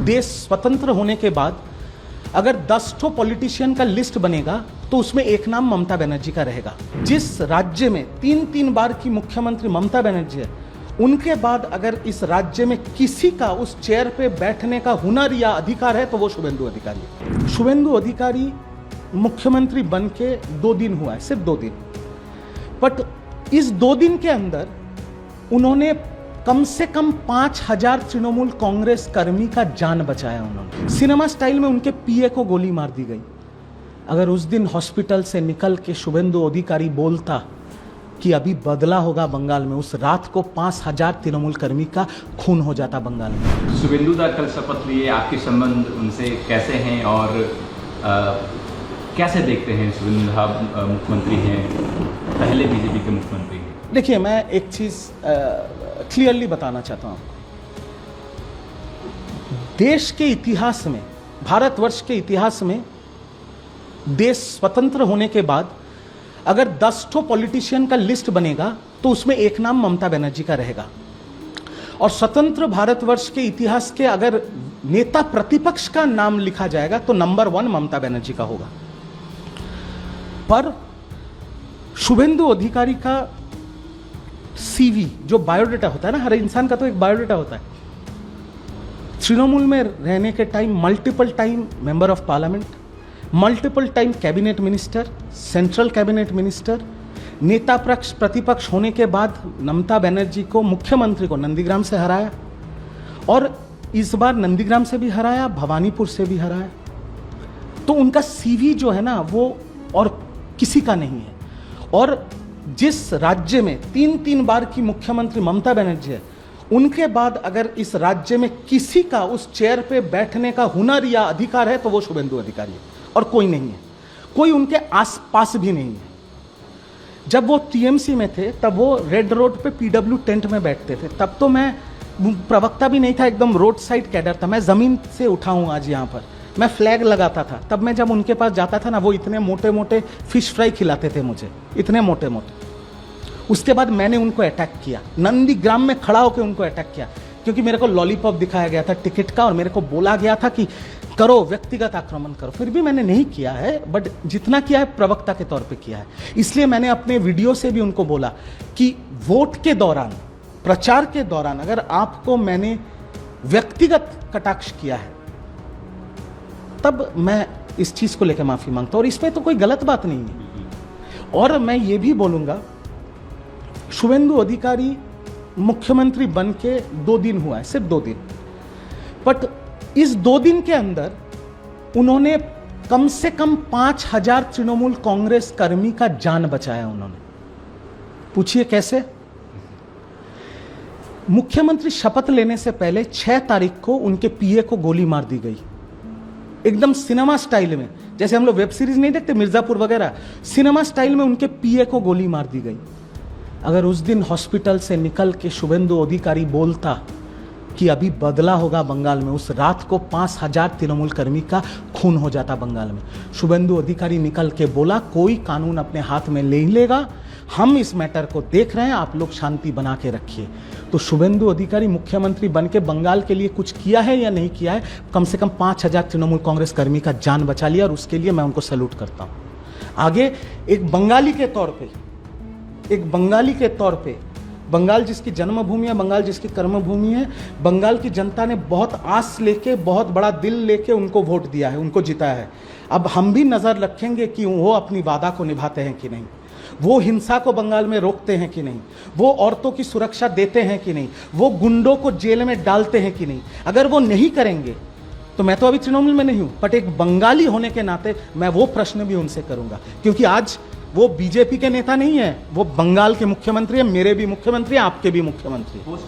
देश स्वतंत्र होने के बाद अगर 10 ठो पॉलिटिशियन का लिस्ट बनेगा तो उसमें एक नाम ममता बनर्जी का रहेगा। जिस राज्य में 3-3 बार की मुख्यमंत्री ममता बनर्जी है, उनके बाद अगर इस राज्य में किसी का उस चेयर पे बैठने का हुनर या अधिकार है तो वो शुभेंदु अधिकारी है। शुभेंदु अधिकारी मुख्यमंत्री बन के 2 दिन हुआ है, सिर्फ 2 दिन, बट इस 2 दिन के अंदर उन्होंने कम से कम 5000 तृणमूल कांग्रेस कर्मी का जान बचाया। उन्होंने सिनेमा स्टाइल में उनके पीए को गोली मार दी गई। अगर उस दिन हॉस्पिटल से निकल के शुभेंदु अधिकारी बोलता कि अभी बदला होगा बंगाल में, उस रात को 5000 तृणमूल कर्मी का खून हो जाता बंगाल में। शुभेंदु दा कल शपथ लिए, आपके संबंध उनसे कैसे हैं और कैसे देखते हैं? शुभेंदु दा मुख्यमंत्री हैं, पहले बीजेपी के मुख्यमंत्री हैं। देखिए, मैं एक चीज़ क्लियरली बताना चाहता हूँ। देश के इतिहास में, भारतवर्ष के इतिहास में, देश स्वतंत्र होने के बाद अगर 10 ठो पॉलिटिशियन का लिस्ट बनेगा तो उसमें एक नाम ममता बनर्जी का रहेगा। और स्वतंत्र भारतवर्ष के इतिहास के अगर नेता प्रतिपक्ष का नाम लिखा जाएगा तो नंबर 1 ममता बनर्जी का होगा। पर शुभेंदु अधिकारी का सीवी, जो बायोडाटा होता है ना, हर इंसान का तो एक बायोडाटा होता है। तृणमूल में रहने के time multiple time member of parliament, multiple time cabinet minister, central cabinet minister, नेता पक्ष प्रतिपक्ष होने के बाद ममता बनर्जी को, मुख्यमंत्री को नंदीग्राम से हराया और इस बार नंदीग्राम से भी हराया, भवानीपुर से भी हराया। तो उनका सीवी जो है ना, वो और किसी का नहीं है। और जिस राज्य में 3-3 बार की मुख्यमंत्री ममता बनर्जी है, उनके बाद अगर इस राज्य में किसी का उस चेयर पे बैठने का हुनर या अधिकार है तो वो शुभेंदु अधिकारी है, और कोई नहीं है। कोई उनके आसपास भी नहीं है। जब वो टीएमसी में थे तब वो रेड रोड पे पीडब्ल्यू टेंट में बैठते थे। तब तो मैं प्रवक्ता भी नहीं था, एकदम रोड साइड कैडर था। मैं ज़मीन से उठा हूँ आज यहाँ पर। मैं फ्लैग लगाता था। तब मैं जब उनके पास जाता था ना, वो इतने मोटे मोटे फिश फ्राई खिलाते थे मुझे, इतने मोटे मोटे। उसके बाद मैंने उनको अटैक किया, नंदीग्राम में खड़ा होकर उनको अटैक किया, क्योंकि मेरे को लॉलीपॉप दिखाया गया था टिकट का और मेरे को बोला गया था कि करो, व्यक्तिगत आक्रमण करो। फिर भी मैंने नहीं किया है, बट जितना किया है प्रवक्ता के तौर पे किया है। इसलिए मैंने अपने वीडियो से भी उनको बोला कि वोट के दौरान, प्रचार के दौरान अगर आपको मैंने व्यक्तिगत कटाक्ष किया है तब मैं इस चीज़ को लेकर माफ़ी मांगता हूँ, और इसमें तो कोई गलत बात नहीं है। और मैं ये भी बोलूँगा, शुभेंदु अधिकारी मुख्यमंत्री बन के 2 दिन हुआ है, सिर्फ 2 दिन, बट इस 2 दिन के अंदर उन्होंने कम से कम 5000 तृणमूल कांग्रेस कर्मी का जान बचाया। उन्होंने, पूछिए कैसे? मुख्यमंत्री शपथ लेने से पहले 6 तारीख को उनके पीए को गोली मार दी गई, एकदम सिनेमा स्टाइल में। जैसे हम लोग वेब सीरीज नहीं देखते मिर्जापुर वगैरह, सिनेमा स्टाइल में उनके पीए को गोली मार दी गई। अगर उस दिन हॉस्पिटल से निकल के शुभेंदु अधिकारी बोलता कि अभी बदला होगा बंगाल में, उस रात को 5000 तृणमूल कर्मी का खून हो जाता बंगाल में। शुभेंदु अधिकारी निकल के बोला, कोई कानून अपने हाथ में ले लेगा, हम इस मैटर को देख रहे हैं, आप लोग शांति बना के रखिए। तो शुभेंदु अधिकारी मुख्यमंत्री बन के बंगाल के लिए कुछ किया है या नहीं किया है? कम से कम 5000 तृणमूल कांग्रेस कर्मी का जान बचा लिया, और उसके लिए मैं उनको सैल्यूट करता हूँ। आगे एक बंगाली के तौर पे, बंगाल जिसकी जन्मभूमि है, बंगाल जिसकी कर्मभूमि है, बंगाल की जनता ने बहुत आस लेके, बहुत बड़ा दिल लेके उनको वोट दिया है, उनको जिताया है। अब हम भी नज़र रखेंगे कि वो अपनी वादा को निभाते हैं कि नहीं, वो हिंसा को बंगाल में रोकते हैं कि नहीं, वो औरतों की सुरक्षा देते हैं कि नहीं, वो गुंडों को जेल में डालते हैं कि नहीं। अगर वो नहीं करेंगे तो मैं तो अभी तृणमूल में नहीं हूँ, बट एक बंगाली होने के नाते मैं वो प्रश्न भी उनसे करूँगा, क्योंकि आज वो बीजेपी के नेता नहीं है, वो बंगाल के मुख्यमंत्री है, मेरे भी मुख्यमंत्री, आपके भी मुख्यमंत्री।